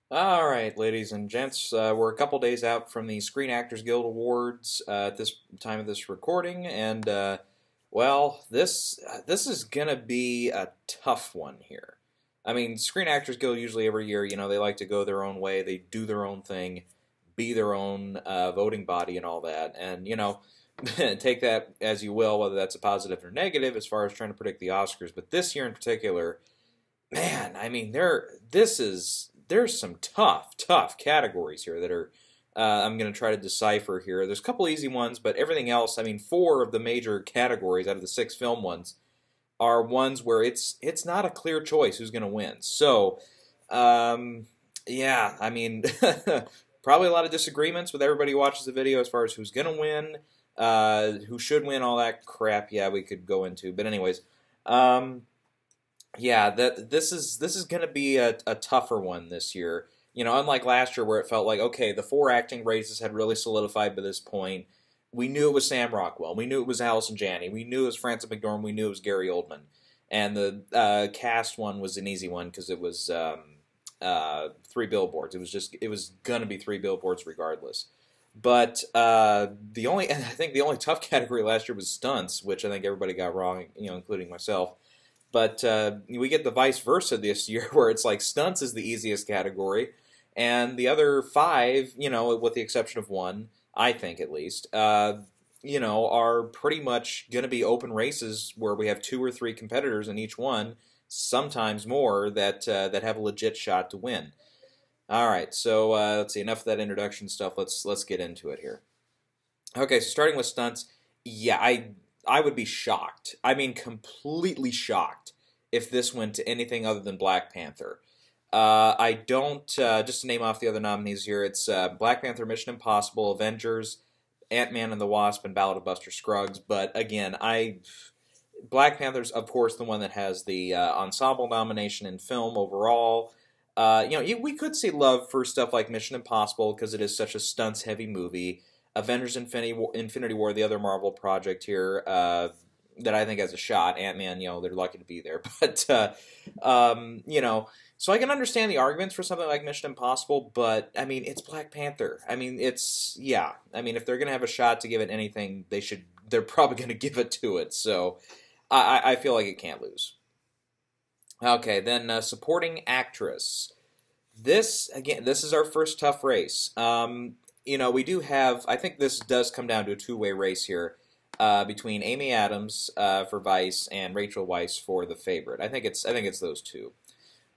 All right, ladies and gents, we're a couple days out from the Screen Actors Guild Awards at this time of this recording, and well, this is gonna be a tough one here. I mean, Screen Actors Guild usually every year, they like to go their own way, they do their own thing, be their own voting body and all that, and take that as you will, whether that's a positive or negative as far as trying to predict the Oscars. But this year in particular, man, I mean, there's some tough categories here that are I'm going to try to decipher here. There's a couple easy ones, but everything else, I mean, four of the major categories out of the six film ones are ones where it's not a clear choice who's going to win. So, yeah, I mean, probably a lot of disagreements with everybody who watches the video as far as who's going to win, who should win, all that crap. Yeah, we could go into, but anyways. Yeah, this is going to be a tougher one this year. Unlike last year where it felt like, okay, the four acting races had really solidified by this point. We knew it was Sam Rockwell. We knew it was Allison Janney. We knew it was Frances McDormand. We knew it was Gary Oldman. And the cast one was an easy one because it was three billboards. It was going to be three billboards regardless. But I think the only tough category last year was stunts, which I think everybody got wrong, including myself. But we get the vice versa this year, where it's like stunts is the easiest category, and the other five, with the exception of one, I think at least, are pretty much going to be open races where we have two or three competitors in each one, sometimes more, that have a legit shot to win. All right, so let's see. Enough of that introduction stuff. Let's get into it here. Okay, so starting with stunts, yeah, I would be shocked. I mean, completely shocked if this went to anything other than Black Panther. I don't, just to name off the other nominees here, it's Black Panther, Mission Impossible, Avengers, Ant-Man and the Wasp, and Ballad of Buster Scruggs. But again, Black Panther's, of course, the one that has the ensemble nomination in film overall. We could see love for stuff like Mission Impossible because it is such a stunts-heavy movie. Avengers Infinity War, the other Marvel project here, that I think has a shot. Ant-Man, they're lucky to be there. But, so I can understand the arguments for something like Mission Impossible, but, I mean, it's Black Panther. I mean, yeah. I mean, if they're going to have a shot to give it anything, they're probably going to give it to it. So I feel like it can't lose. Okay, then supporting actress. This is our first tough race. We do have, I think this does come down to a two-way race here between Amy Adams for Vice and Rachel Weisz for The Favorite. I think it's those two.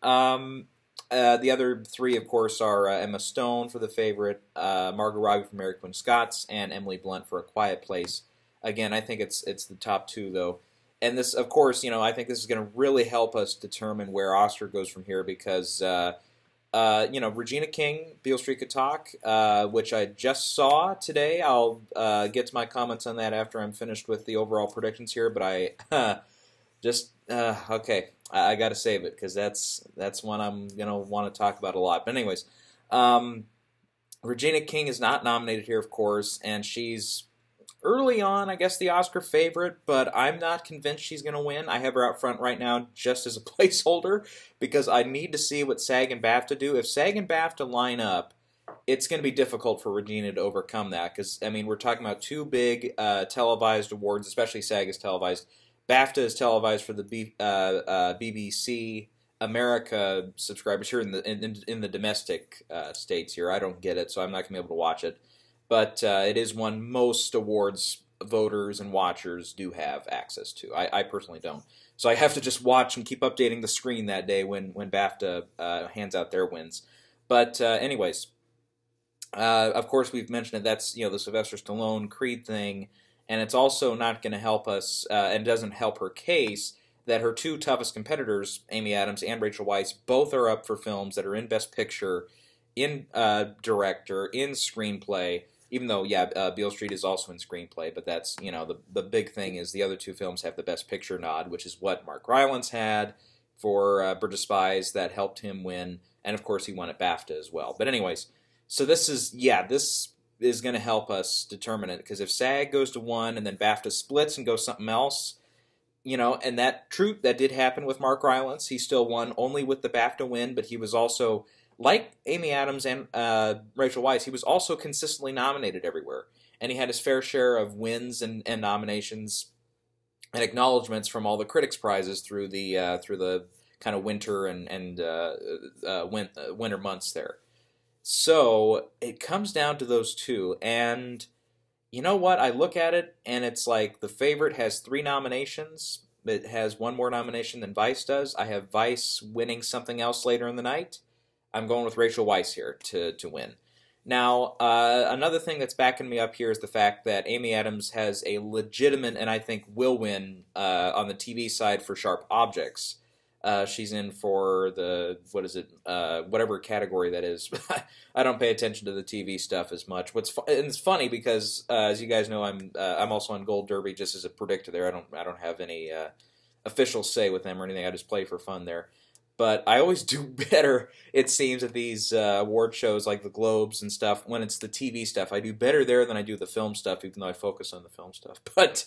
The other three, of course, are Emma Stone for The Favorite, Margot Robbie for Mary Queen Scots, and Emily Blunt for A Quiet Place. Again, I think it's the top two, though. And this, of course, I think this is going to really help us determine where Oscar goes from here because Regina King, Beale Street Could Talk, which I just saw today. I'll get to my comments on that after I'm finished with the overall predictions here, but I okay, I got to save it because that's one I'm going to want to talk about a lot. But anyways, Regina King is not nominated here, of course, and she's early on, I guess, the Oscar favorite, but I'm not convinced she's going to win. I have her out front right now just as a placeholder because I need to see what SAG and BAFTA do. If SAG and BAFTA line up, it's going to be difficult for Regina to overcome that because, I mean, we're talking about two big televised awards, especially SAG is televised. BAFTA is televised for the BBC America subscribers here in the domestic states here. I don't get it, so I'm not going to be able to watch it. But it is one most awards voters and watchers do have access to. I personally don't. So I have to just watch and keep updating the screen that day when BAFTA hands out their wins. But anyways, of course we've mentioned it. That's the Sylvester Stallone Creed thing, and it's also not going to help us and doesn't help her case that her two toughest competitors, Amy Adams and Rachel Weisz, both are up for films that are in Best Picture, in director, in screenplay. Even though, yeah, Beale Street is also in screenplay, but that's, the big thing is the other two films have the Best Picture nod, which is what Mark Rylance had for Bridge of Spies that helped him win, and of course he won at BAFTA as well. But anyways, so this is going to help us determine it, because if SAG goes to one and then BAFTA splits and goes something else, and that did happen with Mark Rylance. He still won only with the BAFTA win, but he was also like Amy Adams and Rachel Weisz, he was also consistently nominated everywhere, and he had his fair share of wins and nominations and acknowledgments from all the critics' prizes through the kind of winter and winter months there. So it comes down to those two, and you know what? I look at it, and it's like The Favorite has 3 nominations. It has 1 more nomination than Vice does. I have Vice winning something else later in the night. I'm going with Rachel Weisz here to win. Now, another thing that's backing me up here is the fact that Amy Adams has a legitimate, and I think will win on the TV side for Sharp Objects. She's in for the, whatever category that is. I don't pay attention to the TV stuff as much. And it's funny because, as you guys know, I'm also on Gold Derby just as a predictor there. I don't have any official say with them or anything. I just play for fun there. But I always do better, it seems, at these award shows like the Globes and stuff. When it's the TV stuff, I do better there than I do the film stuff, even though I focus on the film stuff. But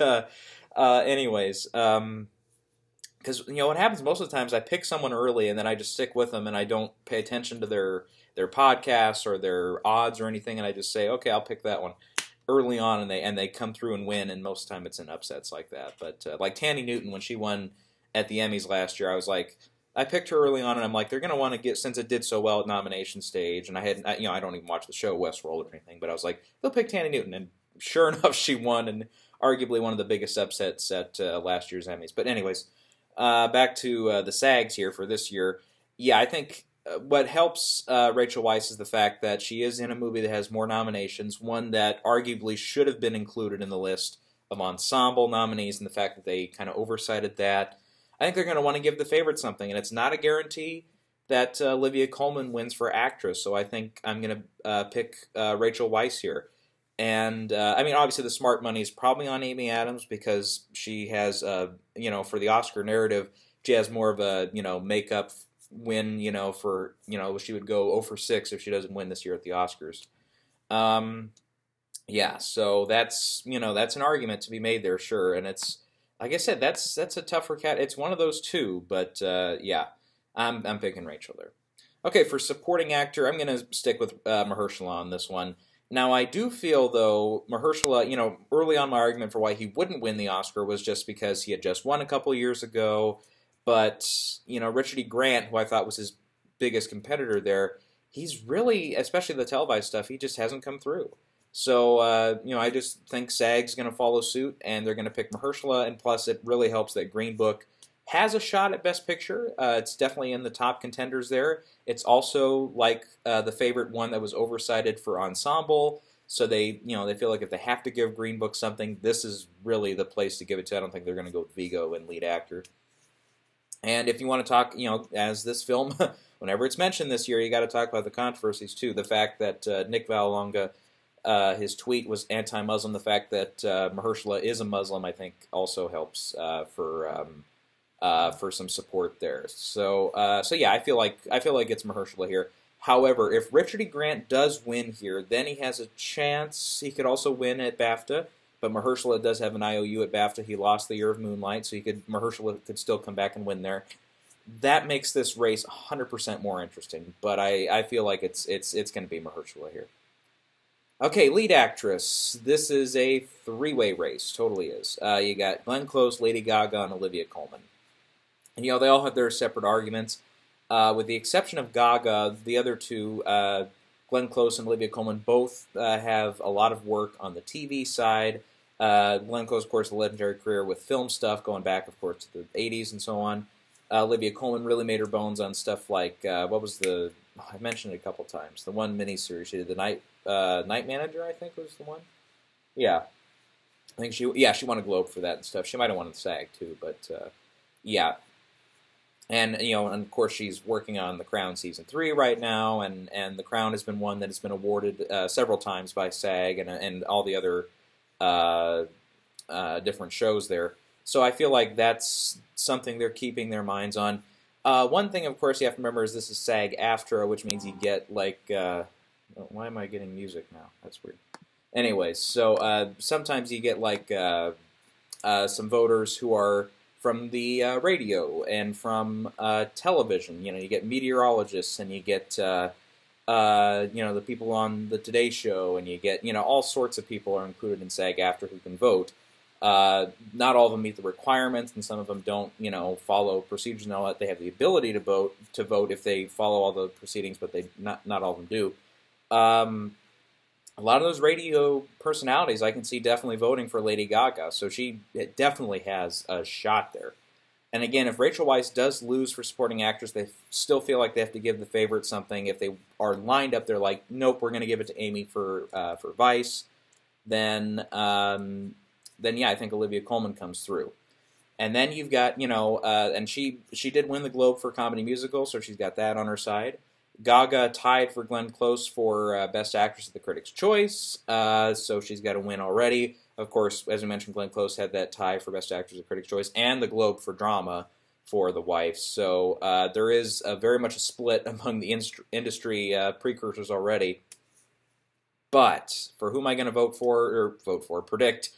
anyways, because what happens most of the times, I pick someone early and then I just stick with them and I don't pay attention to their podcasts or their odds or anything, and I just say, okay, I'll pick that one early on, and they come through and win, and most of the time it's in upsets like that. But like Thandie Newton, when she won at the Emmys last year, I picked her early on, and I'm like, they're going to want to get, since it did so well at nomination stage, and I don't even watch the show Westworld or anything, but I was like, they'll pick Thandie Newton, and sure enough, she won, and arguably one of the biggest upsets at last year's Emmys. But anyways, back to the SAGs here for this year. Yeah, I think what helps Rachel Weisz is the fact that she is in a movie that has more nominations, one that arguably should have been included in the list of ensemble nominees, and the fact that they kind of oversighted that. I think they're going to want to give The Favorite something, and it's not a guarantee that Olivia Colman wins for actress, so I think I'm going to pick Rachel Weisz here. And, obviously the smart money is probably on Amy Adams because she has, for the Oscar narrative, she has more of a, makeup win, she would go 0 for 6 if she doesn't win this year at the Oscars. Yeah, so that's an argument to be made there, sure, and it's, like I said, that's a tougher cat. It's one of those two, but yeah, I'm picking Rachel there. Okay, for supporting actor, I'm going to stick with Mahershala on this one. Now, I do feel, though, Mahershala, early on my argument for why he wouldn't win the Oscar was just because he had just won a couple years ago, but, Richard E. Grant, who I thought was his biggest competitor there, he's really, especially the televised stuff, he just hasn't come through. So, I just think SAG's going to follow suit, and they're going to pick Mahershala, and plus it really helps that Green Book has a shot at Best Picture. It's definitely in the top contenders there. It's also, like The Favorite, one that was oversighted for ensemble, so they feel like if they have to give Green Book something, this is really the place to give it to. I don't think they're going to go with Vigo and lead actor. And if you want to talk, as this film, whenever it's mentioned this year, you got to talk about the controversies too. The fact that Nick Vallelonga, his tweet was anti-Muslim. The fact that Mahershala is a Muslim, I think, also helps for some support there. So yeah, I feel like it's Mahershala here. However, if Richard E. Grant does win here, then he has a chance. He could also win at BAFTA, but Mahershala does have an IOU at BAFTA. He lost The Year of Moonlight, so Mahershala could still come back and win there. That makes this race 100% more interesting, but I feel like it's going to be Mahershala here. Okay, lead actress. This is a 3-way race, totally is. You got Glenn Close, Lady Gaga, and Olivia Colman. And, they all have their separate arguments. With the exception of Gaga, the other two, Glenn Close and Olivia Colman, both have a lot of work on the TV side. Glenn Close, of course, a legendary career with film stuff, going back, of course, to the 80s and so on. Olivia Colman really made her bones on stuff like, I mentioned it a couple times, the one miniseries she did, the Night Manager, I think was the one. Yeah. I think she won a Globe for that and stuff. She might have won the SAG too, but yeah. And, and of course she's working on The Crown Season 3 right now, and The Crown has been one that has been awarded several times by SAG and all the other different shows there. So I feel like that's something they're keeping their minds on. One thing, of course, you have to remember is this is SAG-AFTRA, which means you get, like, why am I getting music now? That's weird. Anyways, so sometimes you get, like, some voters who are from the radio and from television. You get meteorologists, and you get The people on the Today Show, and you get, all sorts of people are included in SAG-AFTRA who can vote. Not all of them meet the requirements, and some of them don't, follow procedures and all that. They have the ability to vote if they follow all the proceedings, but not all of them do. A lot of those radio personalities I can see definitely voting for Lady Gaga, so she definitely has a shot there. And again, if Rachel Weisz does lose for supporting actress, they still feel like they have to give the favorite something. If they are lined up, they're like, nope, we're going to give it to Amy for Vice. Then yeah, I think Olivia Colman comes through. And then you've got, and she did win the Globe for Comedy Musical, so she's got that on her side. Gaga tied for Glenn Close for Best Actress at the Critics' Choice, so she's got a win already. Of course, as I mentioned, Glenn Close had that tie for Best Actress at the Critics' Choice and the Globe for Drama for The Wife. So there is very much a split among the industry precursors already. But for whom am I going to predict?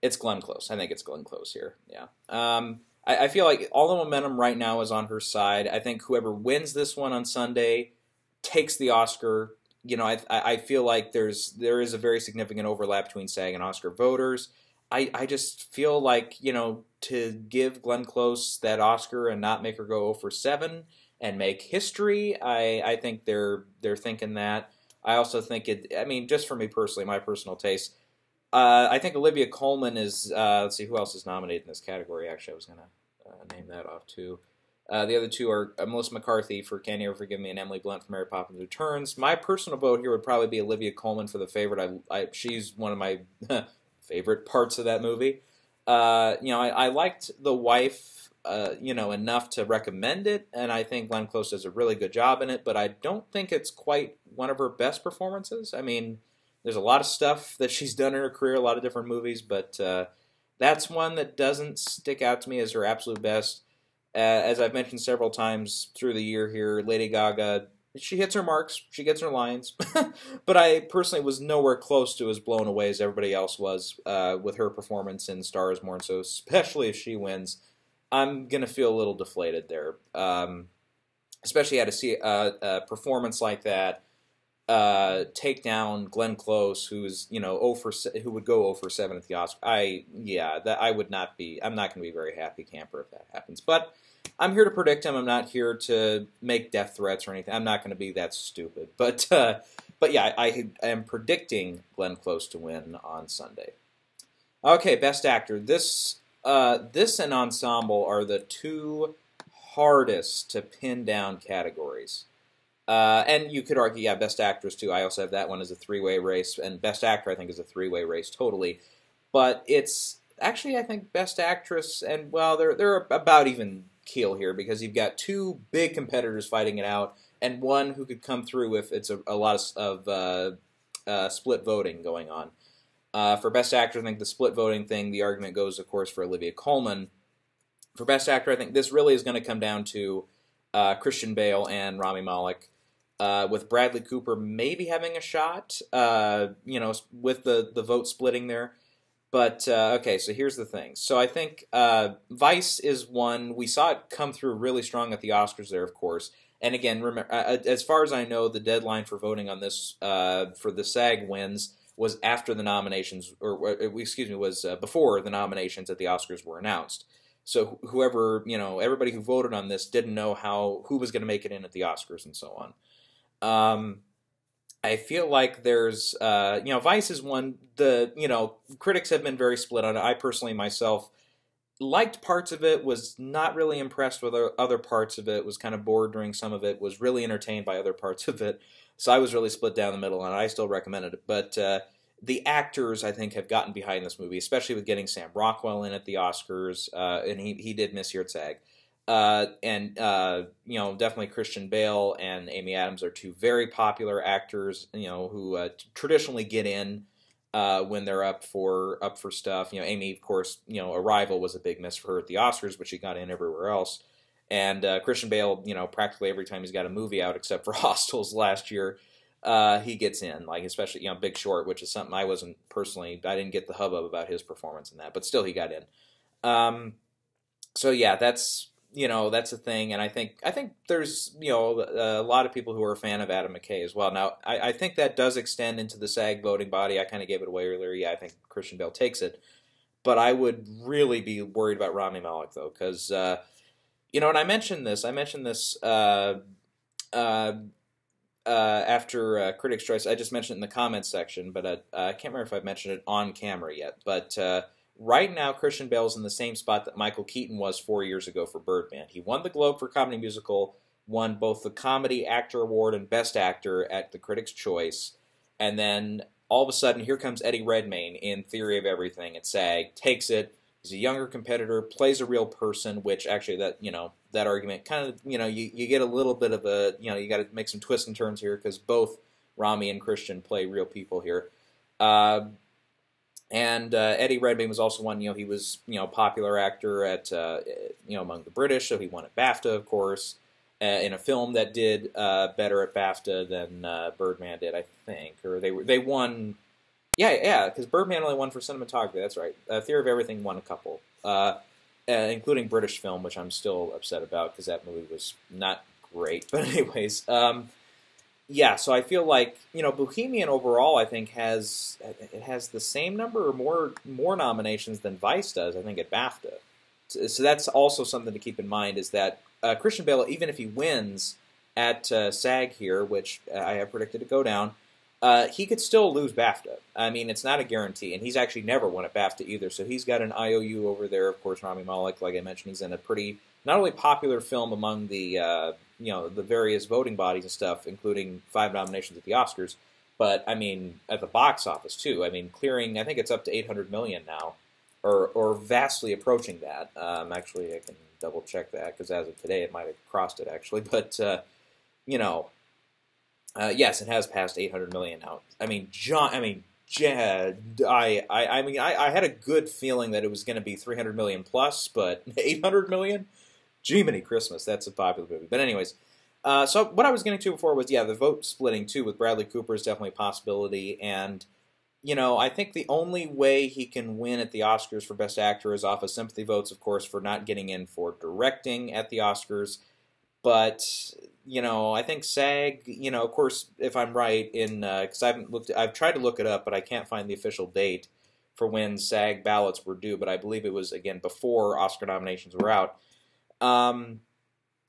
It's Glenn Close. I think it's Glenn Close here. Yeah. I feel like all the momentum right now is on her side. I think whoever wins this one on Sunday takes the Oscar. I feel like there is a very significant overlap between SAG and Oscar voters. I just feel like, to give Glenn Close that Oscar and not make her go 0 for 7 and make history, I think they're thinking that. I also think just for me personally, my personal taste, I think Olivia Colman is, let's see, who else is nominated in this category? Actually, I was going to name that off, too. The other two are Melissa McCarthy for Can You Ever Forgive Me and Emily Blunt for Mary Poppins Returns. My personal vote here would probably be Olivia Colman for the favorite. She's one of my favorite parts of that movie. I liked The Wife, enough to recommend it, and I think Glenn Close does a really good job in it, but I don't think it's quite one of her best performances. There's a lot of stuff that she's done in her career, a lot of different movies, but that's one that doesn't stick out to me as her absolute best. As I've mentioned several times through the year here, Lady Gaga, she hits her marks, she gets her lines, but I personally was nowhere close to as blown away as everybody else was with her performance in Star Is Born, so especially if she wins, I'm going to feel a little deflated there. Especially had to see a performance like that take down Glenn Close, who's who would go 0 for 7 at the Oscar. I'm not going to be a very happy camper if that happens. But I'm here to predict him. I'm not here to make death threats or anything. I'm not going to be that stupid. But yeah, I am predicting Glenn Close to win on Sunday. Okay, Best Actor. This and Ensemble are the two hardest to pin down categories. And you could argue, yeah, Best Actress, too. I also have that one as a three-way race, and Best Actor, I think, is a three-way race totally. But it's actually, I think, Best Actress, and, well, they're about even keel here, because you've got two big competitors fighting it out, and one who could come through if it's a lot of split voting going on. For Best Actor, I think the split voting thing, the argument goes, of course, for Olivia Colman. For Best Actor, I think this really is going to come down to Christian Bale and Rami Malek. With Bradley Cooper maybe having a shot, with the vote splitting there. But, okay, so here's the thing. So I think Vice is one. We saw it come through really strong at the Oscars there, of course. And again, remember, as far as I know, the deadline for voting on this for the SAG wins was after the nominations, was before the nominations at the Oscars were announced. So whoever, everybody who voted on this didn't know who was going to make it in at the Oscars and so on. I feel like there's, Vice is one, critics have been very split on it. I personally, myself, liked parts of it, was not really impressed with other parts of it, was kind of bored during some of it, was really entertained by other parts of it. So I was really split down the middle, and I still recommended it. But the actors, I think, have gotten behind this movie, especially with getting Sam Rockwell in at the Oscars, and he did miss here at SAG. Definitely Christian Bale and Amy Adams are two very popular actors, who traditionally get in when they're up for stuff. Amy, of course, Arrival was a big miss for her at the Oscars, but she got in everywhere else. And Christian Bale, practically every time he's got a movie out, except for Hostels last year, he gets in. Like especially Big Short, which is something I didn't get the hubbub about his performance in that, but still he got in. So yeah, that's that's a thing, and I think there's a lot of people who are a fan of Adam McKay as well. Now, I think that does extend into the SAG voting body. I kind of gave it away earlier. Yeah, I think Christian Bale takes it, but I would really be worried about Rami Malek though, because and I mentioned this. After Critics' Choice. I just mentioned it in the comments section, but I can't remember if I've mentioned it on camera yet. But right now, Christian Bale's in the same spot that Michael Keaton was 4 years ago for Birdman. He won the Globe for Comedy Musical, won both the Comedy Actor Award and Best Actor at the Critics' Choice, and then all of a sudden, here comes Eddie Redmayne in Theory of Everything at SAG, takes it. He's a younger competitor, plays a real person, which actually that argument kind of, you get a little bit of a, you got to make some twists and turns here because both Rami and Christian play real people here. And Eddie Redmayne was also one, he was, popular actor at, among the British, so he won at BAFTA, of course, in a film that did better at BAFTA than Birdman did, I think. Or they won... Yeah, because Birdman only won for cinematography, that's right. Theory of Everything won a couple, including British film, which I'm still upset about because that movie was not great. But anyways, yeah, so I feel like, Bohemian overall, I think, has the same number or more nominations than Vice does, I think, at BAFTA. So that's also something to keep in mind, is that Christian Bale, even if he wins at SAG here, which I have predicted to go down, he could still lose BAFTA. I mean, it's not a guarantee, and he's actually never won at BAFTA either, so he's got an IOU over there. Of course, Rami Malek, like I mentioned, he's in a pretty, not only popular film among the, the various voting bodies and stuff, including 5 nominations at the Oscars, but, I mean, at the box office, too. I mean, clearing, I think it's up to $800 million now, or vastly approaching that. Actually, I can double-check that, because as of today, it might have crossed it, actually, but, yes, it has passed 800 million now. I mean, I had a good feeling that it was going to be 300 million plus, but 800 million? Jiminy Christmas, that's a popular movie. But anyways, so what I was getting to before was, the vote splitting, too, with Bradley Cooper is definitely a possibility, and, I think the only way he can win at the Oscars for Best Actor is off of sympathy votes, of course, for not getting in for directing at the Oscars, but... I think SAG, of course, if I'm right, because I've tried to look it up, but I can't find the official date for when SAG ballots were due, but I believe it was, again, before Oscar nominations were out.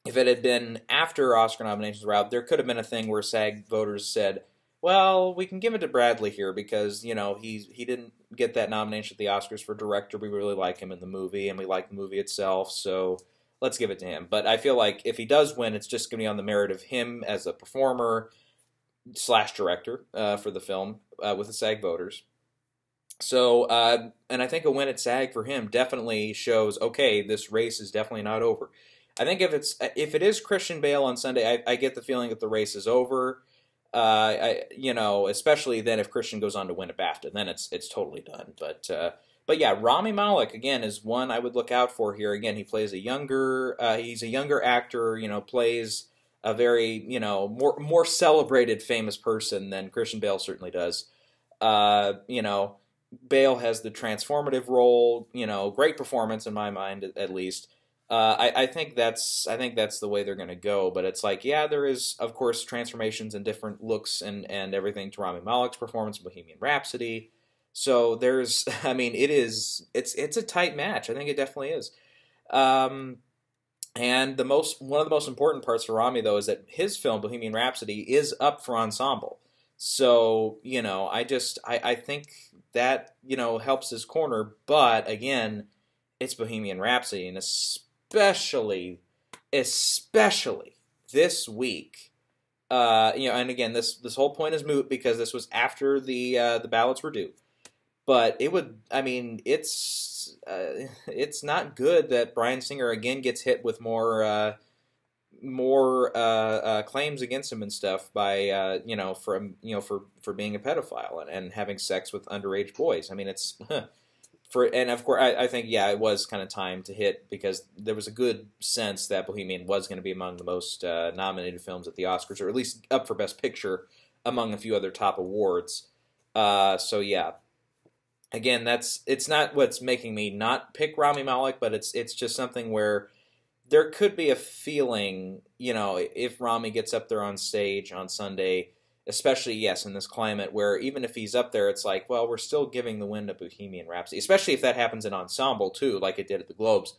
If it had been after Oscar nominations were out, there could have been a thing where SAG voters said, well, we can give it to Bradley here because, he didn't get that nomination at the Oscars for director. We really like him in the movie, and we like the movie itself, so... let's give it to him. But I feel like if he does win, it's just going to be on the merit of him as a performer / director for the film with the SAG voters. So, and I think a win at SAG for him definitely shows, okay, this race is definitely not over. I think if it is Christian Bale on Sunday, I get the feeling that the race is over. Especially then if Christian goes on to win a BAFTA, then it's totally done. But yeah, Rami Malek, again, is one I would look out for here. Again, he plays he's a younger actor, plays a very, more celebrated famous person than Christian Bale certainly does. Bale has the transformative role, great performance in my mind, at least. I think that's the way they're going to go, but it's like, yeah, there is, of course, transformations and different looks and everything to Rami Malek's performance in Bohemian Rhapsody. So there's, it's a tight match. I think it definitely is. And one of the most important parts for Rami, though, is that his film, Bohemian Rhapsody, is up for ensemble. So, I think that, helps his corner. But, again, it's Bohemian Rhapsody, and especially this week. And again, this whole point is moot because this was after the ballots were due. But it's not good that Bryan Singer again gets hit with more claims against him and stuff by for being a pedophile and having sex with underage boys. I mean, it's and of course I think it was kind of time to hit because there was a good sense that Bohemian was going to be among the most nominated films at the Oscars, or at least up for Best Picture among a few other top awards. So yeah. Again, it's not what's making me not pick Rami Malek, but it's just something where there could be a feeling, if Rami gets up there on stage on Sunday, especially, yes, in this climate where even if he's up there, it's like, well, we're still giving the win to Bohemian Rhapsody, especially if that happens in ensemble too, like it did at the Globes.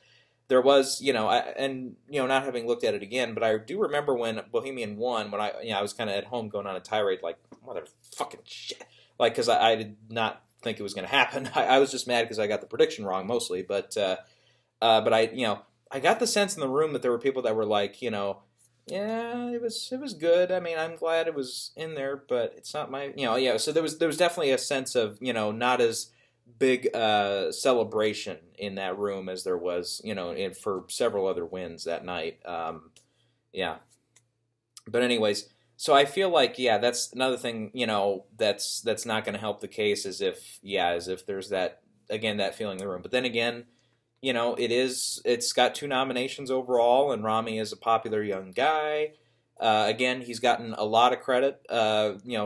There was, not having looked at it again, but I do remember when Bohemian won, when I was kind of at home going on a tirade, like, motherfucking shit, like, because I did not think it was going to happen. I was just mad because I got the prediction wrong mostly, but I got the sense in the room that there were people that were like, yeah, it was good. I mean, I'm glad it was in there, but it's not my, yeah. So there was definitely a sense of, not as big celebration in that room as there was, for several other wins that night. Yeah. But anyways, so I feel like, yeah, that's another thing, that's not going to help the case as if there's that, again, that feeling in the room. But then again, it's got 2 nominations overall, and Rami is a popular young guy. Again, he's gotten a lot of credit,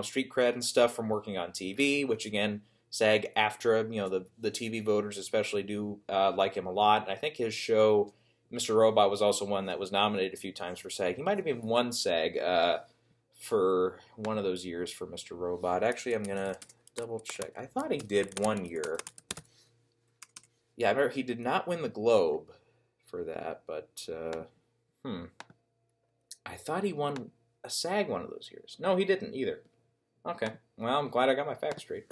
street cred and stuff from working on TV, which again, SAG-AFTRA, the TV voters especially do like him a lot. And I think his show, Mr. Robot, was also one that was nominated a few times for SAG. He might have even won SAG for one of those years for Mr. Robot. Actually, I'm going to double check. I thought he did one year. Yeah, I remember he did not win the Globe for that, but, I thought he won a SAG one of those years. No, he didn't either. Okay, well, I'm glad I got my facts straight.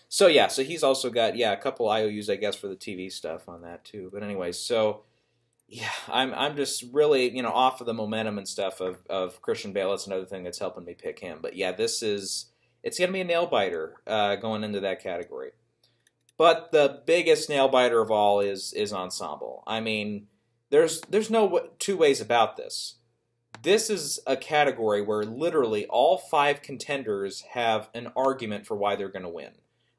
So, yeah, so he's also got, a couple IOUs, I guess, for the TV stuff on that, too. But anyways, so, yeah, I'm just really, off of the momentum and stuff of Christian Bale. That's another thing that's helping me pick him. But, yeah, it's going to be a nail-biter going into that category. But the biggest nail-biter of all is ensemble. I mean, there's no 2 ways about this. This is a category where literally all 5 contenders have an argument for why they're going to win.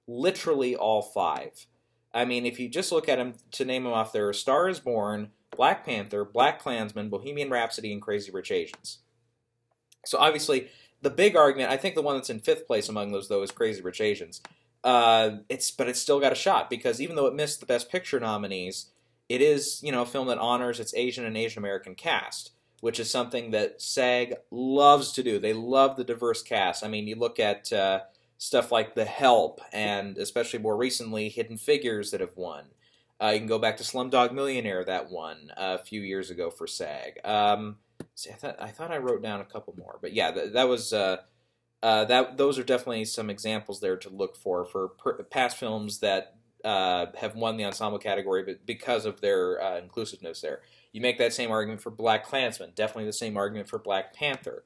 Literally all 5. I mean, if you just look at them, to name them off there, A Star is Born, Black Panther, BlacKkKlansman, Bohemian Rhapsody, and Crazy Rich Asians. So obviously, the big argument, I think the one that's in 5th place among those, though, is Crazy Rich Asians. But it's still got a shot, because even though it missed the Best Picture nominees, it is, a film that honors its Asian and Asian American cast, which is something that SAG loves to do. They love the diverse cast. I mean, you look at stuff like The Help, and especially more recently, Hidden Figures that have won. You can go back to Slumdog Millionaire that won a few years ago for SAG. See, I thought I wrote down a couple more, but yeah, that was those are definitely some examples there to look for past films that have won the ensemble category, but because of their inclusiveness there. You make that same argument for BlacKkKlansman, definitely the same argument for Black Panther.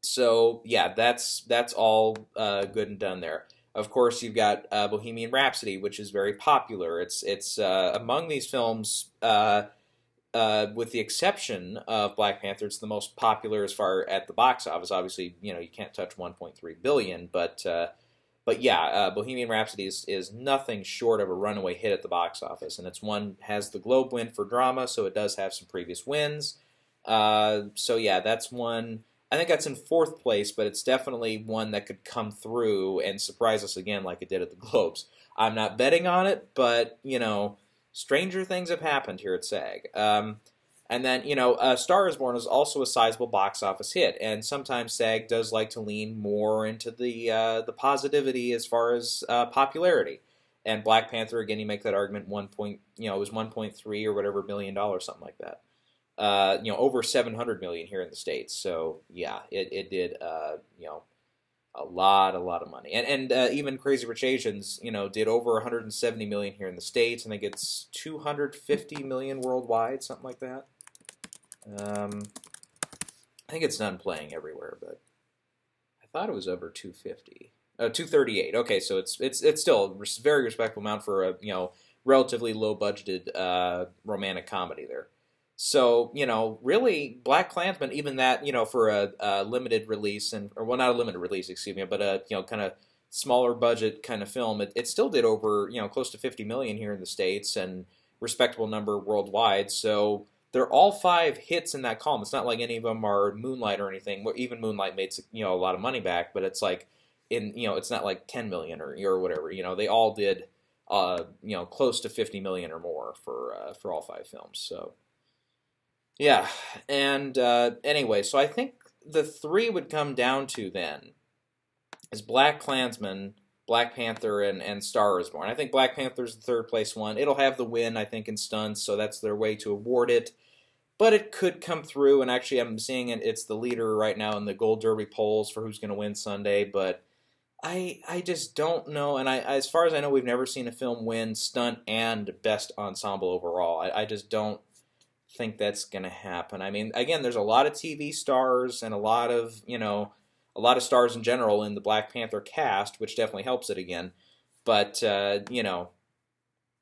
So yeah, that's all good and done there. Of course, you've got Bohemian Rhapsody, which is very popular. It's among these films, with the exception of Black Panther, it's the most popular as far at the box office. Obviously, you can't touch 1.3 billion, but yeah, Bohemian Rhapsody is nothing short of a runaway hit at the box office, and has the Globe win for drama, so it does have some previous wins. So yeah, that's one. I think that's in 4th place, but it's definitely one that could come through and surprise us again like it did at the Globes. I'm not betting on it, but, stranger things have happened here at SAG. And then, Star is Born is also a sizable box office hit, and sometimes SAG does like to lean more into the positivity as far as popularity. And Black Panther, again, you make that argument, it was 1.3 or whatever $1 million, something like that. Over 700 million here in the States. So yeah, it did, a lot of money. And even Crazy Rich Asians, did over 170 million here in the States. I think it's 250 million worldwide, something like that. I think it's done playing everywhere, but I thought it was over 250. 238. Okay, so it's still a very respectable amount for a relatively low budgeted romantic comedy there. So, really, BlacKkKlansman, even that, for a limited release, well, not a limited release, excuse me, but a, kind of smaller budget kind of film, it still did over, close to 50 million here in the States and respectable number worldwide. So they're all 5 hits in that column. It's not like any of them are Moonlight or anything. Even Moonlight made, a lot of money back, but it's like, it's not like 10 million or whatever. They all did close to 50 million or more for all 5 films. So yeah, and anyway, so I think the 3 would come down to then is BlacKkKlansman, Black Panther, and Star is Born. I think Black Panther's the 3rd place one. It'll have the win, I think, in stunts, so that's their way to award it. But it could come through, and actually I'm seeing it's the leader right now in the Gold Derby polls for who's going to win Sunday, but I just don't know, and as far as I know, we've never seen a film win stunt and best ensemble overall. I just don't think that's going to happen. I mean, again, there's a lot of TV stars and a lot of stars in general in the Black Panther cast, which definitely helps it again. But,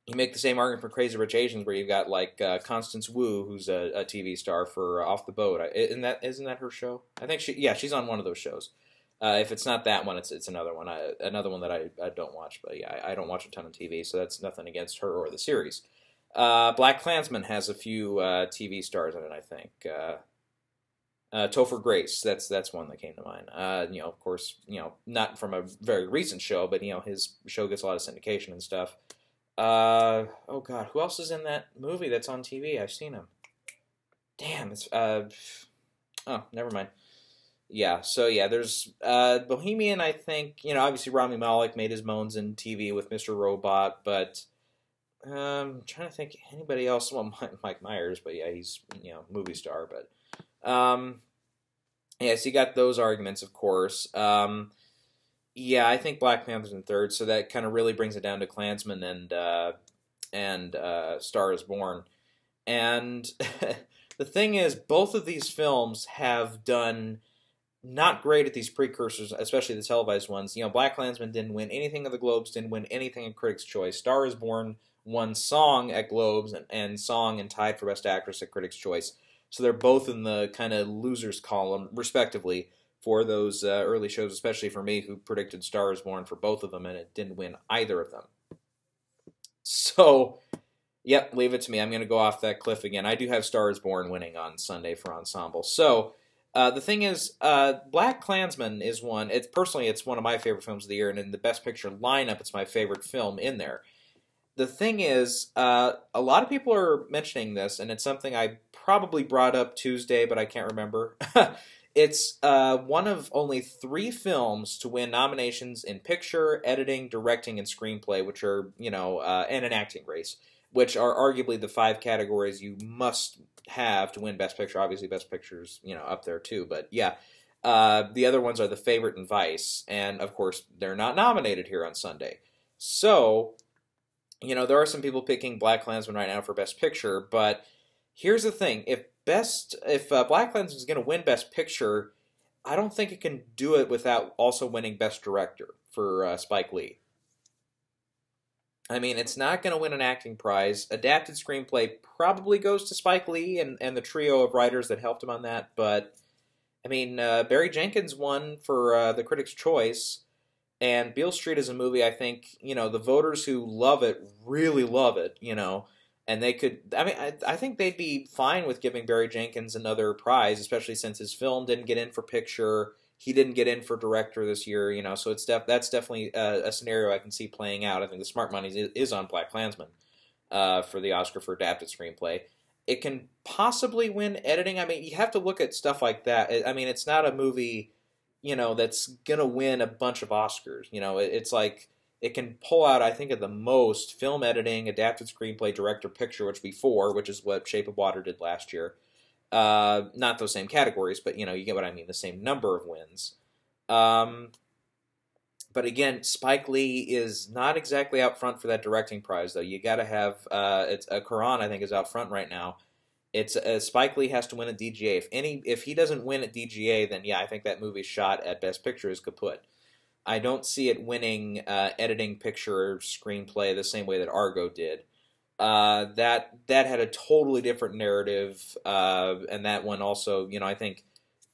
you make the same argument for Crazy Rich Asians, where you've got like Constance Wu, who's a TV star for Off the Boat. Isn't that her show? I think she's on one of those shows. If it's not that one, it's another one. Another one that I don't watch, but yeah, I don't watch a ton of TV, so that's nothing against her or the series. BlacKkKlansman has a few TV stars in it, I think. Topher Grace, that's one that came to mind. Of course, not from a very recent show, but his show gets a lot of syndication and stuff. Oh God, who else is in that movie that's on TV? I've seen him. Damn, it's oh, never mind. Yeah, so yeah, there's Bohemian. I think obviously Rami Malek made his moans in TV with Mr. Robot, but I'm trying to think anybody else. Well, Mike Myers, but yeah, he's movie star, but yeah, so you got those arguments, of course. Yeah, I think Black Panther's in 3rd, so that kind of really brings it down to Klansman and Star is Born. And the thing is, both of these films have done not great at these precursors, especially the televised ones. BlacKkKlansman didn't win anything at the Globes, didn't win anything at Critics' Choice. Star is Born won Song at Globes and Song and tied for Best Actress at Critics' Choice. So they're both in the kind of losers column, respectively, for those early shows, especially for me, who predicted Star is Born for both of them, and it didn't win either of them. So, yep, leave it to me. I'm going to go off that cliff again. I do have Star is Born winning on Sunday for Ensemble. So, the thing is, BlacKkKlansman is one. It's one of my favorite films of the year, and in the Best Picture lineup, it's my favorite film in there. The thing is, a lot of people are mentioning this, and it's something I probably brought up Tuesday, but I can't remember. It's one of only 3 films to win nominations in picture, editing, directing, and screenplay, which are, and an acting race, which are arguably the 5 categories you must have to win Best Picture. Obviously, Best Picture's, up there too, but yeah. The other ones are The Favorite and Vice, and of course, they're not nominated here on Sunday. So, there are some people picking BlacKkKlansman right now for Best Picture, but here's the thing. If BlacKkKlansman is going to win Best Picture, I don't think it can do it without also winning Best Director for Spike Lee. I mean, it's not going to win an acting prize. Adapted screenplay probably goes to Spike Lee and the trio of writers that helped him on that, but I mean, Barry Jenkins won for the Critics' Choice, and Beale Street is a movie I think, the voters who love it really love it, and they could, I think they'd be fine with giving Barry Jenkins another prize, especially since his film didn't get in for picture, he didn't get in for director this year, so that's definitely a scenario I can see playing out. I think the smart money is on BlacKkKlansman for the Oscar for Adapted Screenplay. It can possibly win editing. I mean, you have to look at stuff like that. I mean, it's not a movie, that's going to win a bunch of Oscars. It's like, it can pull out, I think, at the most, film editing, adapted screenplay, director, picture, which would be 4, which is what Shape of Water did last year. Not those same categories, but, you get what I mean, the same number of wins. But again, Spike Lee is not exactly out front for that directing prize, though. You got to have, it's Quran, I think, is out front right now. It's Spike Lee has to win at DGA. If he doesn't win at DGA, then yeah, I think that movie's shot at Best Picture is kaput. I don't see it winning editing, picture, screenplay the same way that Argo did. That had a totally different narrative, and that one also, I think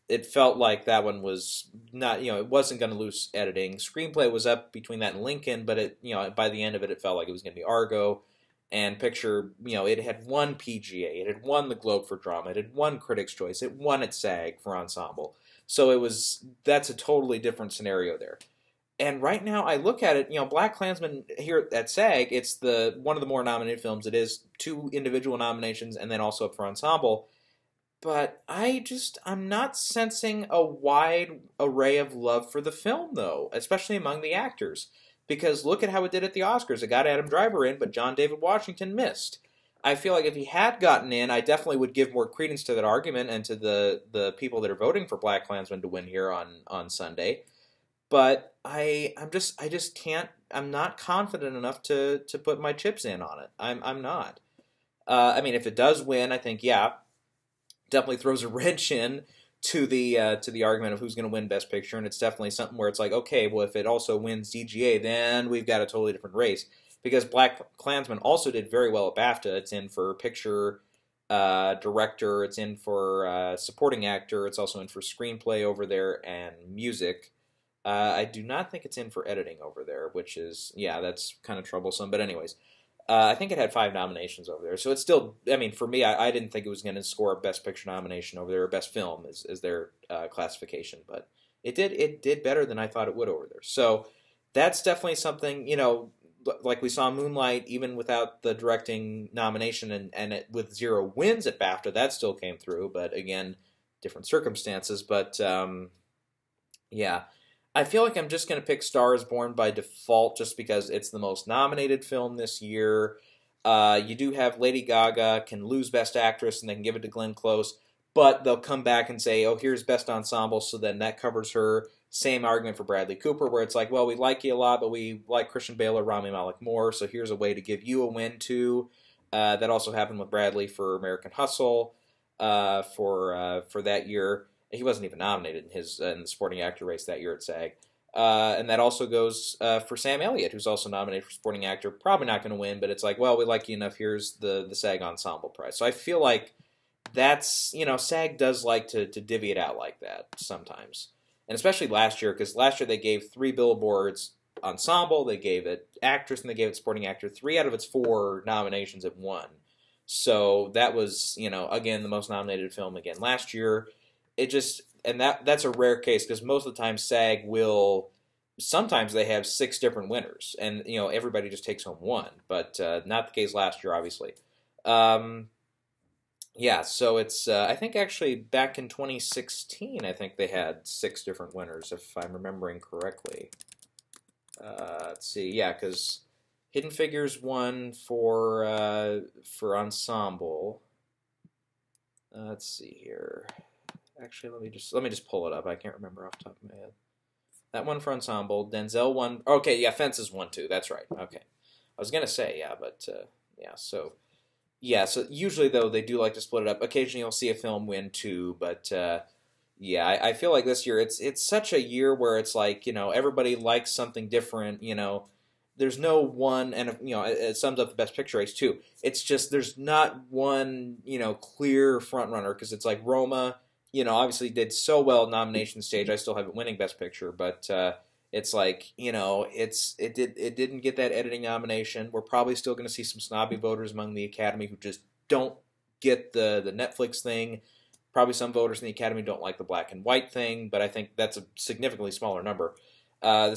it felt like that one was not, it wasn't going to lose editing. Screenplay was up between that and Lincoln, but it, by the end of it, it felt like it was going to be Argo. And picture, it had won PGA, it had won the Globe for Drama, it had won Critics' Choice, it won at SAG for Ensemble. So that's a totally different scenario there. And right now, I look at it, Black Klansman here at SAG, it's one of the more nominated films. It is 2 individual nominations and then also up for ensemble. But I'm not sensing a wide array of love for the film, though, especially among the actors. Because look at how it did at the Oscars. It got Adam Driver in, but John David Washington missed. I feel like if he had gotten in, I definitely would give more credence to that argument and to the people that are voting for Black Klansman to win here on Sunday. But I just can't. I'm not confident enough to put my chips in on it. I'm not. I mean, if it does win, I think definitely throws a wrench in to the argument of who's going to win Best Picture, and it's definitely something where it's like, okay, well, if it also wins DGA, then we've got a totally different race. Because Black Klansman also did very well at BAFTA. It's in for picture, director. It's in for supporting actor. It's also in for screenplay over there and music. I do not think it's in for editing over there, which is, that's kind of troublesome. But anyways, I think it had 5 nominations over there. So it's still, I mean, for me, I didn't think it was going to score a Best Picture nomination over there, or Best Film is their classification. But it did better than I thought it would over there. So that's definitely something, like we saw Moonlight, even without the directing nomination and with 0 wins at BAFTA, that still came through. But again, different circumstances. But I feel like I'm just going to pick Star is Born by default just because it's the most nominated film this year. You do have Lady Gaga can lose Best Actress and they can give it to Glenn Close, but they'll come back and say, oh, here's Best Ensemble, so then that covers her. Same argument for Bradley Cooper, where it's like, well, we like you a lot, but we like Christian Bale or Rami Malek more, so here's a way to give you a win, too. That also happened with Bradley for American Hustle for that year. He wasn't even nominated in the supporting actor race that year at SAG. And that also goes for Sam Elliott, who's also nominated for supporting actor. Probably not going to win, but it's like, well, we like you enough. Here's the SAG Ensemble prize. So I feel like that's, SAG does like to divvy it out like that sometimes. And especially last year, because last year they gave 3 billboards ensemble, they gave it actress, and they gave it supporting actor. 3 out of its 4 nominations it won. So that was, again, the most nominated film again last year. It just, and that's a rare case because most of the time SAG will, sometimes they have 6 different winners and, everybody just takes home 1, but not the case last year, obviously. So it's, I think actually back in 2016, I think they had 6 different winners, if I'm remembering correctly. Let's see, because Hidden Figures won for ensemble. Let's see here. Actually, let me just pull it up. I can't remember off the top of my head. That one for ensemble. Denzel won. Okay, Fences won too. That's right. Okay, I was gonna say So usually though they do like to split it up. Occasionally you'll see a film win too, but I feel like this year it's such a year where it's like everybody likes something different. There's no one, and it sums up the Best Picture race too. It's just there's not one clear front runner because it's like Roma. Obviously did so well at nomination stage. I still have it winning Best Picture, but it's like it didn't get that editing nomination. We're probably still going to see some snobby voters among the Academy who just don't get the Netflix thing. Probably some voters in the Academy don't like the black and white thing, but I think that's a significantly smaller number. The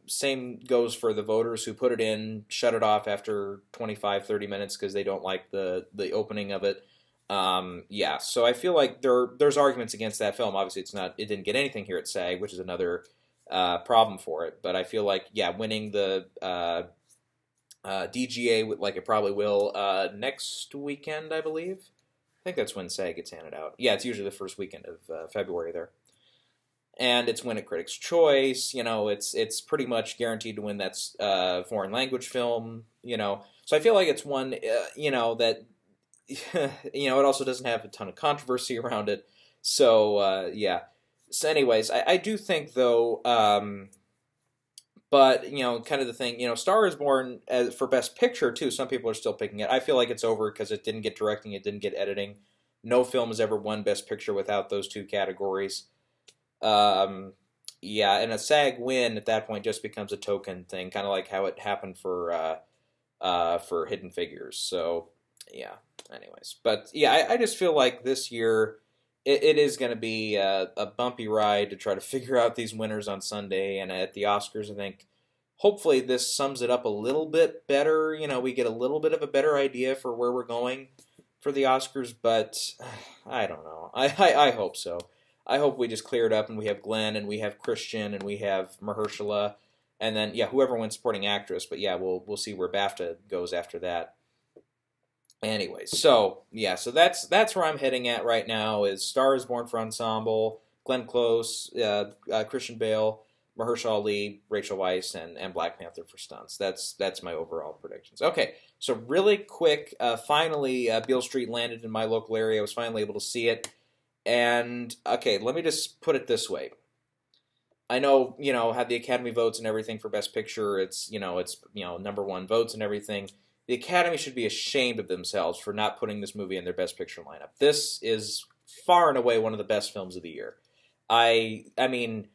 same goes for the voters who put it in, shut it off after 25, 30 minutes because they don't like the opening of it. So I feel like there's arguments against that film. Obviously, it didn't get anything here at SAG, which is another problem for it. But I feel like winning the DGA like it probably will next weekend, I believe. I think that's when SAG gets handed out. Yeah, it's usually the first weekend of February there. And it's win at Critics' Choice. It's pretty much guaranteed to win that foreign language film. So I feel like it's one that. It also doesn't have a ton of controversy around it. So, So anyways, I do think, though, but, kind of the thing, Star is Born for Best Picture, too. Some people are still picking it. I feel like it's over because it didn't get directing, it didn't get editing. No film has ever won Best Picture without those 2 categories. And a SAG win at that point just becomes a token thing, kind of like how it happened for Hidden Figures. So, anyways. But, I just feel like this year, it is going to be a bumpy ride to try to figure out these winners on Sunday. And at the Oscars, I think hopefully this sums it up a little bit better. You know, we get a little bit of a better idea for where we're going for the Oscars, but I don't know. I hope so. I hope we just clear it up and we have Glenn and we have Christian and we have Mahershala, and then yeah, whoever wins supporting actress. But yeah, we'll see where BAFTA goes after that. Anyway, so yeah, so that's where I'm heading at right now. Is Star is Born for ensemble, Glenn Close, Christian Bale, Mahershala Ali, Rachel Weisz, and Black Panther for stunts. That's my overall predictions. Okay, so really quick, finally, Beale Street landed in my local area. I was finally able to see it, and okay, let me just put it this way. I know, had the Academy votes and everything for Best Picture. It's #1 votes and everything. The Academy should be ashamed of themselves for not putting this movie in their Best Picture lineup. This is far and away one of the best films of the year. I mean,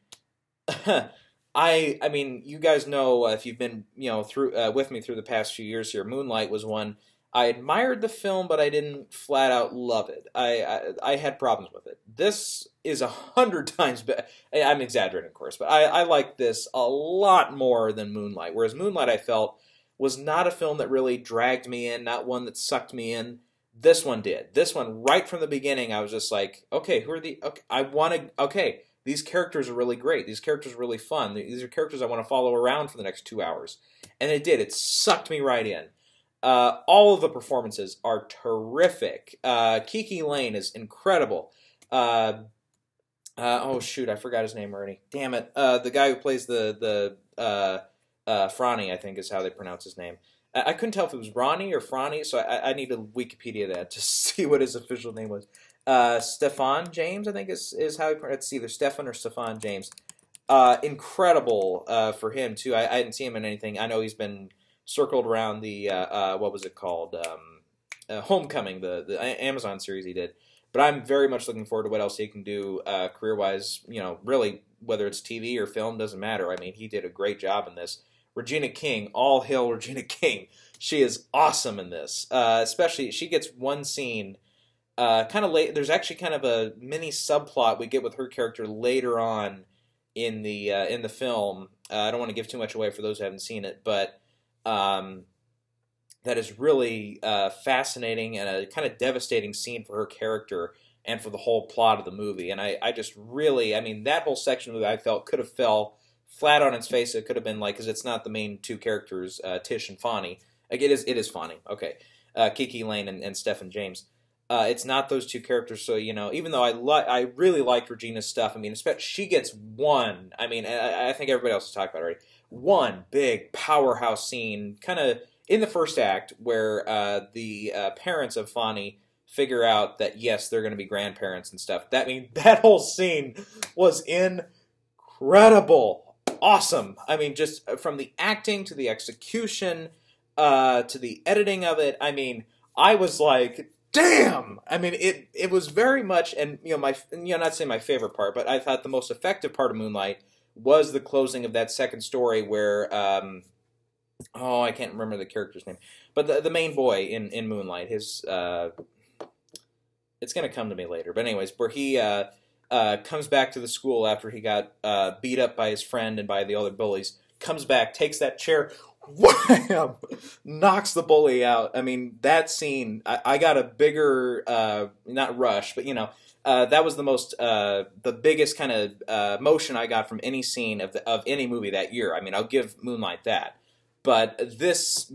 I mean, you guys know if you've been through with me through the past few years here. Moonlight was one I admired the film, but I didn't flat out love it. I had problems with it. This is 100 times better. I'm exaggerating, of course, but I like this a lot more than Moonlight. Whereas Moonlight, I felt, was not a film that really dragged me in, not one that sucked me in. This one did. This one, right from the beginning, I was just like, okay, who are the... Okay, these characters are really great. These characters are really fun. These are characters I want to follow around for the next 2 hours. And it did. It sucked me right in. All of the performances are terrific. Kiki Lane is incredible. Oh, shoot, I forgot his name already. Damn it. The guy who plays Franny, I think is how they pronounce his name. I couldn't tell if it was Ronnie or Franny, so I need to Wikipedia that to see what his official name was. Stefan James, I think is how he pronounces it. It's either Stefan or Stefan James. Incredible for him, too. I didn't see him in anything. I know he's been circled around the, what was it called? Homecoming, the Amazon series he did. But I'm very much looking forward to what else he can do career-wise. Really, whether it's TV or film, doesn't matter. I mean, he did a great job in this. Regina King, all hail Regina King. She is awesome in this. Especially, she gets one scene kind of late. There's actually kind of a mini subplot we get with her character later on in the film. I don't want to give too much away for those who haven't seen it, but that is really fascinating and a kind of devastating scene for her character and for the whole plot of the movie. And I just really, I mean, that whole section of the movie I felt could have fell flat on its face. It could have been like, because it's not the main two characters, Tish and Fonny. Like, it is Fonny. Okay. Kiki Lane and Stephen James. It's not those two characters, so, even though I really liked Regina's stuff, I mean, especially, she gets one, I mean, I think everybody else has talked about it already, one big powerhouse scene, kind of in the first act, where the parents of Fonny figure out that, yes, they're going to be grandparents and stuff. That whole scene was incredible. Awesome. I mean, just from the acting to the execution to the editing of it, I mean, I was like, damn! I mean, it was very much, and not saying my favorite part, but I thought the most effective part of Moonlight was the closing of that second story where, I can't remember the character's name, but the main boy in Moonlight, his, it's going to come to me later, but anyways, where he comes back to the school after he got beat up by his friend and by the other bullies, comes back, takes that chair, wham! Knocks the bully out. I mean, that scene, I got a bigger, not rush, but, that was the biggest kind of motion I got from any scene of any movie that year. I mean, I'll give Moonlight that. But this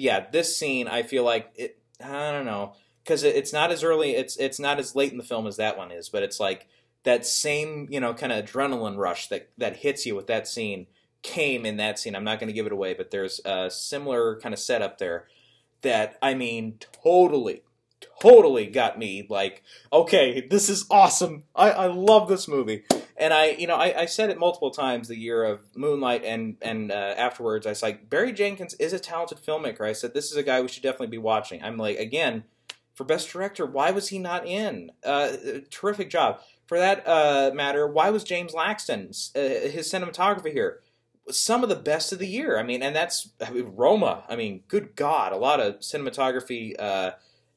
scene, I feel like, I don't know, because it's not as early, it's not as late in the film as that one is, but it's like that same, kind of adrenaline rush that hits you with that scene came in that scene. I'm not going to give it away, but there's a similar kind of setup there that, I mean, totally got me like, okay, this is awesome. I love this movie. And I said it multiple times the year of Moonlight and afterwards, I was like, Barry Jenkins is a talented filmmaker. I said, this is a guy we should definitely be watching. I'm like, again, for Best Director, why was he not in? Terrific job. For that matter, why was James Laxton, his cinematography here? Some of the best of the year. I mean, and Roma. I mean, good God, a lot of cinematography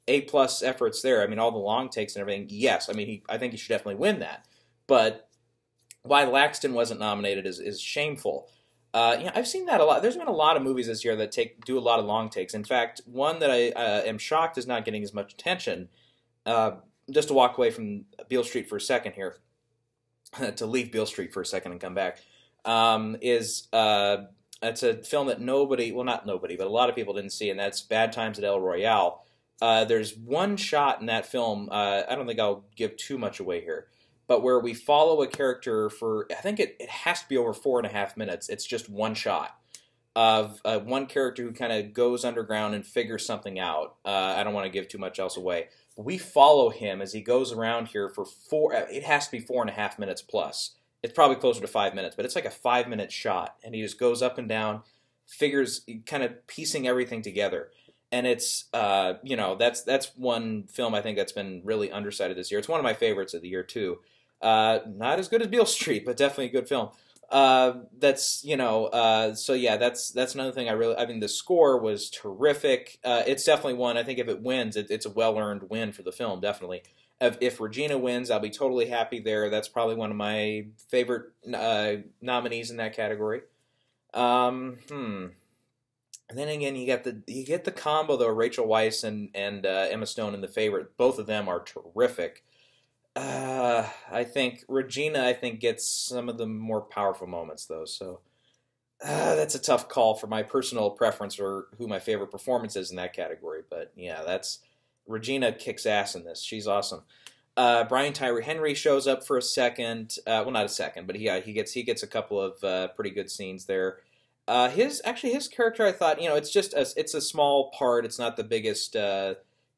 A-plus efforts there. I mean, all the long takes and everything, yes. I mean, I think he should definitely win that. But why Laxton wasn't nominated is shameful. I've seen that a lot. There's been a lot of movies this year that do a lot of long takes. In fact, one that I am shocked is not getting as much attention, just to walk away from Beale Street for a second here, to leave Beale Street for a second and come back, it's a film that not nobody, but a lot of people didn't see, and that's Bad Times at El Royale. There's one shot in that film, I don't think I'll give too much away here, but where we follow a character for, I think it has to be over 4.5 minutes. It's just one shot of one character who kind of goes underground and figures something out. I don't want to give too much else away. But we follow him as he goes around here for it has to be 4.5 minutes plus. It's probably closer to 5 minutes, but it's like a 5-minute shot. And he just goes up and down, figures, kind of piecing everything together. And it's, that's one film I think that's been really undercited this year. It's one of my favorites of the year, too. Not as good as Beale Street, but definitely a good film. That's another thing I mean, the score was terrific. It's definitely one, I think if it wins, it's a well-earned win for the film, definitely. If Regina wins, I'll be totally happy there. That's probably one of my favorite nominees in that category. And then again, you get the combo though, Rachel Weisz and Emma Stone in The Favorite. Both of them are terrific. I think Regina, gets some of the more powerful moments, though, so that's a tough call for my personal preference or who my favorite performance is in that category, but yeah, Regina kicks ass in this. She's awesome. Brian Tyree Henry shows up for a second, well, not a second, but he gets a couple of pretty good scenes there. His character, I thought, it's a small part, it's not the biggest,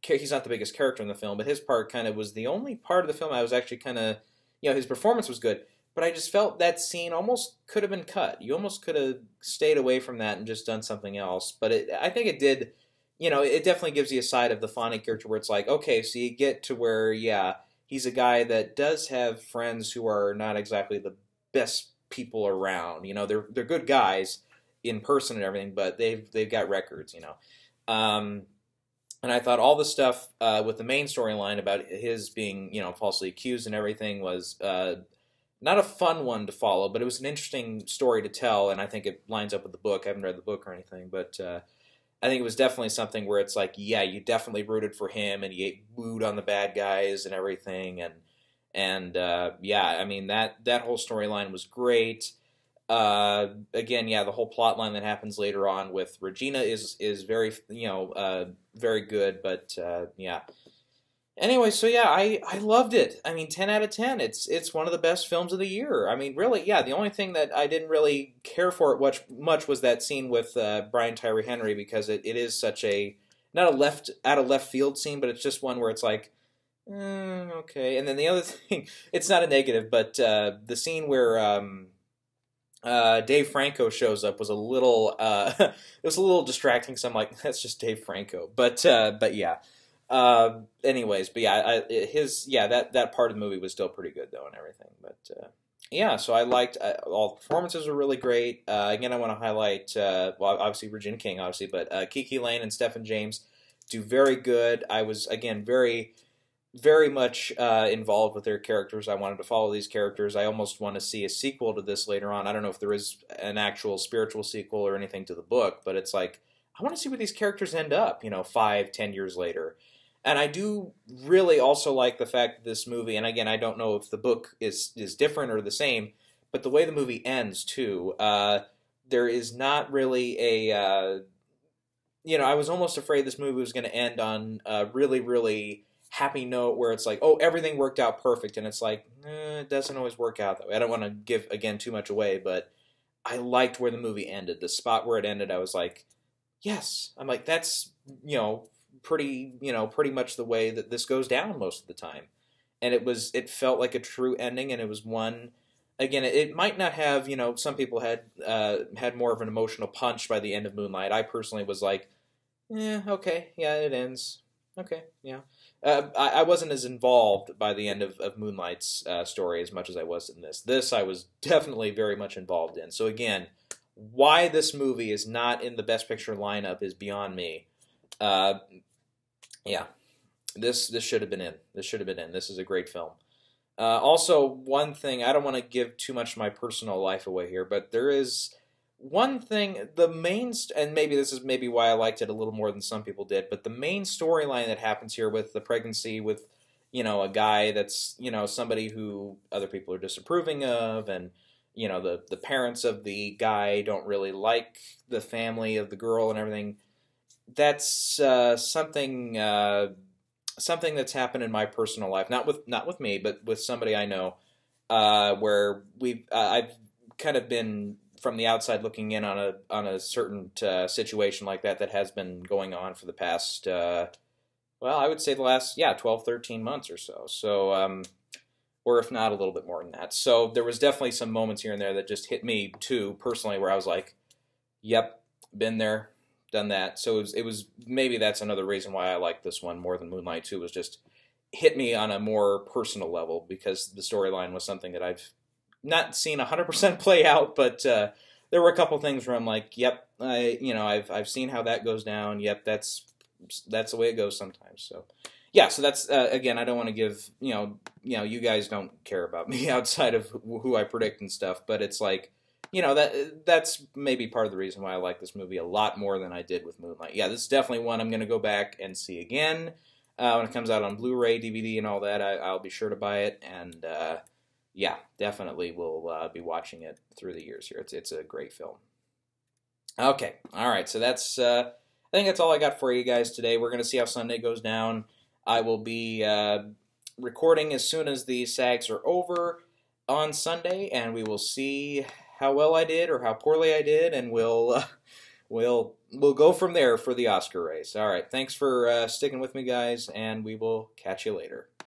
he's not the biggest character in the film, but his part kind of was the only part of the film I was actually kind of, his performance was good, but I just felt that scene almost could have been cut. You almost could have stayed away from that and just done something else. But I think it did, it definitely gives you a side of the Fonny character where it's like, okay, so you get to where, yeah, he's a guy that does have friends who are not exactly the best people around. They're good guys in person and everything, but they've got records, And I thought all the stuff with the main storyline about his being, falsely accused and everything was not a fun one to follow, but it was an interesting story to tell, and I think it lines up with the book. I haven't read the book or anything, but I think it was definitely something where it's like, yeah, you definitely rooted for him, and you wooed on the bad guys and everything, and yeah, I mean, that whole storyline was great. Again, yeah, the whole plot line that happens later on with Regina is very, very good, but, yeah. Anyway, so yeah, I loved it. I mean, 10 out of 10. It's one of the best films of the year. I mean, really, yeah, the only thing that I didn't really care for it much was that scene with, Brian Tyree Henry, because it is such not out of left field scene, but it's just one where it's like, okay. And then the other thing, it's not a negative, but, the scene where, Dave Franco shows up was a little it was a little distracting, so I'm like, that's just Dave Franco, but yeah, anyways, but yeah, that part of the movie was still pretty good though and everything, but yeah, so I liked all the performances were really great. Again, I want to highlight well, obviously Regina King, obviously, but Kiki Lane and Stephen James do very good. I was again very much involved with their characters. I wanted to follow these characters. I almost want to see a sequel to this later on. I don't know if there is an actual spiritual sequel or anything to the book, but it's like, I want to see where these characters end up, 5-10 years later. And I do really also like the fact that this movie, and again, I don't know if the book is different or the same, but the way the movie ends, too, there is not really a, I was almost afraid this movie was going to end on a really, really happy note where it's like, oh, everything worked out perfect, and it's like, it doesn't always work out that way. I don't want to give, again, too much away, but I liked where the movie ended. The spot where it ended, I was like, yes. I'm like, that's, pretty much the way that this goes down most of the time. And it felt like a true ending, and it was one, again, it might not have, some people had more of an emotional punch by the end of Moonlight. I personally was like, okay, yeah, it ends. Okay, yeah. I wasn't as involved by the end of Moonlight's story as much as I was in this. This I was definitely very much involved in. So again, why this movie is not in the Best Picture lineup is beyond me. Yeah. This should have been in. This should have been in. This is a great film. Also, one thing, I don't want to give too much of my personal life away here, but there is one thing, and maybe this is maybe why I liked it a little more than some people did, but the main storyline that happens here with the pregnancy with, a guy that's, somebody who other people are disapproving of, and, the parents of the guy don't really like the family of the girl and everything. That's something that's happened in my personal life, not with me, but with somebody I know, where I've kind of been from the outside looking in on a certain situation like that has been going on for the past, I would say the last 12, 13 months or so. So, or if not a little bit more than that. So there was definitely some moments here and there that just hit me too personally, where I was like, "Yep, been there." Done that. So it was maybe that's another reason why I like this one more than Moonlight 2, was just hit me on a more personal level, because the storyline was something that I've not seen 100% play out, but there were a couple things where I'm like, yep, I've seen how that goes down. Yep, that's the way it goes sometimes. So yeah, so that's again, I don't want to give you guys don't care about me outside of who I predict and stuff, but it's like, that's maybe part of the reason why I like this movie a lot more than I did with Moonlight. Yeah, this is definitely one I'm going to go back and see again. When it comes out on Blu-ray, DVD, and all that, I'll be sure to buy it. And, yeah, definitely will be watching it through the years here. It's a great film. Okay, all right, so that's, I think that's all I got for you guys today. We're going to see how Sunday goes down. I will be recording as soon as the SAGs are over on Sunday, and we will see how well I did or how poorly I did, and we'll go from there for the Oscar race. All right, thanks for sticking with me, guys, and we will catch you later.